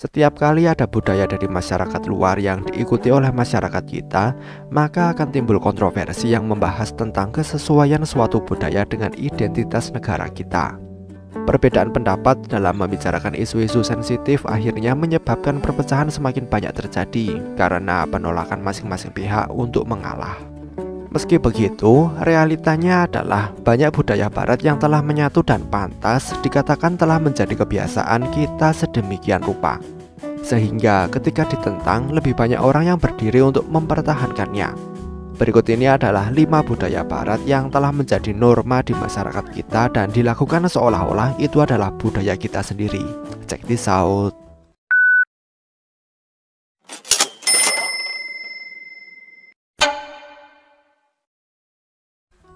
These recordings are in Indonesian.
Setiap kali ada budaya dari masyarakat luar yang diikuti oleh masyarakat kita, maka akan timbul kontroversi yang membahas tentang kesesuaian suatu budaya dengan identitas negara kita. Perbedaan pendapat dalam membicarakan isu-isu sensitif akhirnya menyebabkan perpecahan semakin banyak terjadi karena penolakan masing-masing pihak untuk mengalah. Meski begitu, realitanya adalah banyak budaya barat yang telah menyatu dan pantas dikatakan telah menjadi kebiasaan kita sedemikian rupa, sehingga ketika ditentang lebih banyak orang yang berdiri untuk mempertahankannya. Berikut ini adalah 5 budaya barat yang telah menjadi norma di masyarakat kita dan dilakukan seolah-olah itu adalah budaya kita sendiri. Check this out.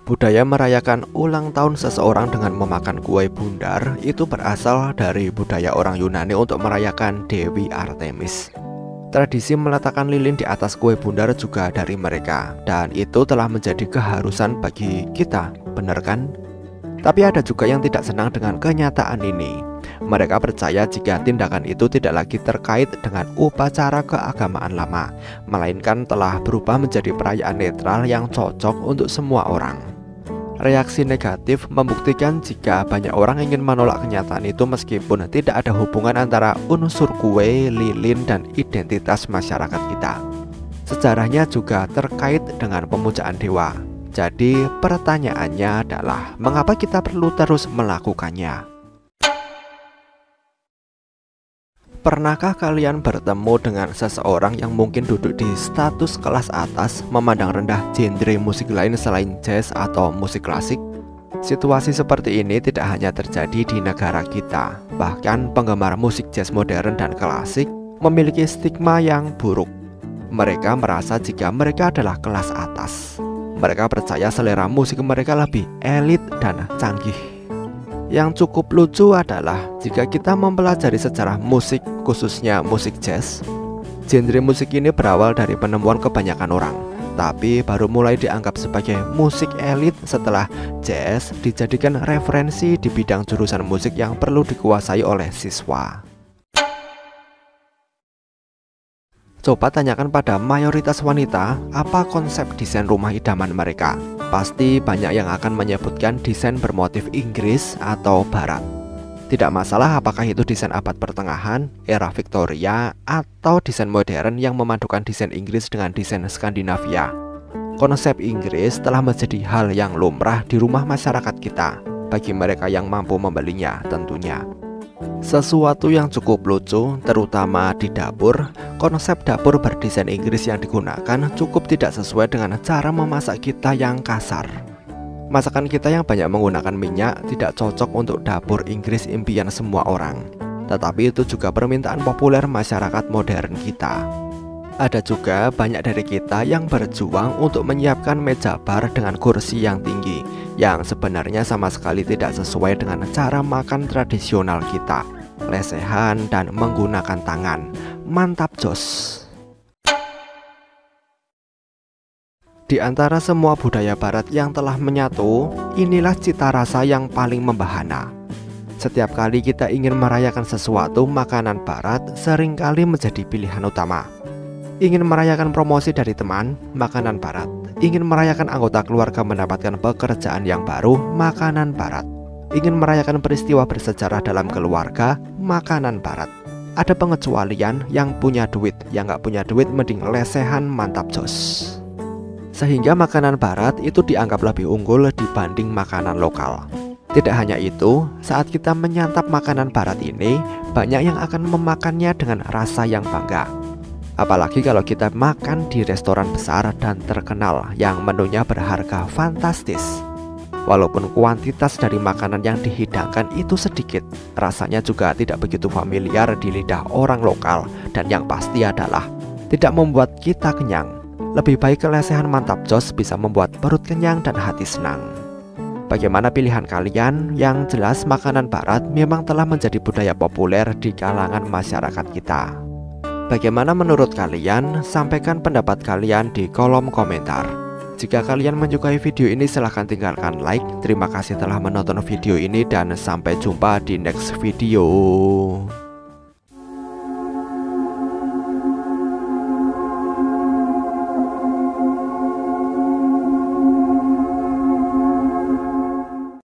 Budaya merayakan ulang tahun seseorang dengan memakan kue bundar itu berasal dari budaya orang Yunani untuk merayakan Dewi Artemis. Tradisi meletakkan lilin di atas kue bundar juga dari mereka, dan itu telah menjadi keharusan bagi kita, benar kan? Tapi ada juga yang tidak senang dengan kenyataan ini. Mereka percaya jika tindakan itu tidak lagi terkait dengan upacara keagamaan lama, melainkan telah berubah menjadi perayaan netral yang cocok untuk semua orang. Reaksi negatif membuktikan jika banyak orang ingin menolak kenyataan itu meskipun tidak ada hubungan antara unsur kue, lilin, dan identitas masyarakat kita. Sejarahnya juga terkait dengan pemujaan dewa. Jadi pertanyaannya adalah mengapa kita perlu terus melakukannya? Pernahkah kalian bertemu dengan seseorang yang mungkin duduk di status kelas atas, memandang rendah genre musik lain selain jazz atau musik klasik? Situasi seperti ini tidak hanya terjadi di negara kita, bahkan penggemar musik jazz modern dan klasik memiliki stigma yang buruk. Mereka merasa jika mereka adalah kelas atas. Mereka percaya selera musik mereka lebih elit dan canggih. Yang cukup lucu adalah jika kita mempelajari sejarah musik, khususnya musik jazz, genre musik ini berawal dari penemuan kebanyakan orang, tapi baru mulai dianggap sebagai musik elit setelah jazz dijadikan referensi di bidang jurusan musik yang perlu dikuasai oleh siswa. Coba tanyakan pada mayoritas wanita apa konsep desain rumah idaman mereka. Pasti banyak yang akan menyebutkan desain bermotif Inggris atau Barat. Tidak masalah apakah itu desain abad pertengahan, era Victoria, atau desain modern yang memadukan desain Inggris dengan desain Skandinavia. Konsep Inggris telah menjadi hal yang lumrah di rumah masyarakat kita, bagi mereka yang mampu membelinya tentunya. Sesuatu yang cukup lucu, terutama di dapur, konsep dapur berdesain Inggris yang digunakan cukup tidak sesuai dengan cara memasak kita yang kasar. Masakan kita yang banyak menggunakan minyak tidak cocok untuk dapur Inggris impian semua orang. Tetapi itu juga permintaan populer masyarakat modern kita. Ada juga banyak dari kita yang berjuang untuk menyiapkan meja bar dengan kursi yang tinggi, yang sebenarnya sama sekali tidak sesuai dengan cara makan tradisional kita. Lesehan dan menggunakan tangan. Mantap jos. Di antara semua budaya barat yang telah menyatu, inilah cita rasa yang paling membahana. Setiap kali kita ingin merayakan sesuatu, makanan barat seringkali menjadi pilihan utama. Ingin merayakan promosi dari teman, makanan barat. Ingin merayakan anggota keluarga mendapatkan pekerjaan yang baru, makanan barat. Ingin merayakan peristiwa bersejarah dalam keluarga, makanan barat. Ada pengecualian yang punya duit, yang nggak punya duit mending lesehan mantap jos. Sehingga makanan barat itu dianggap lebih unggul dibanding makanan lokal. Tidak hanya itu, saat kita menyantap makanan barat ini, banyak yang akan memakannya dengan rasa yang bangga. Apalagi kalau kita makan di restoran besar dan terkenal yang menunya berharga fantastis. Walaupun kuantitas dari makanan yang dihidangkan itu sedikit, rasanya juga tidak begitu familiar di lidah orang lokal. Dan yang pasti adalah tidak membuat kita kenyang. Lebih baik kelesehan mantap jos bisa membuat perut kenyang dan hati senang. Bagaimana pilihan kalian? Yang jelas makanan barat memang telah menjadi budaya populer di kalangan masyarakat kita. Bagaimana menurut kalian? Sampaikan pendapat kalian di kolom komentar. Jika kalian menyukai video ini silahkan tinggalkan like. Terima kasih telah menonton video ini dan sampai jumpa di next video.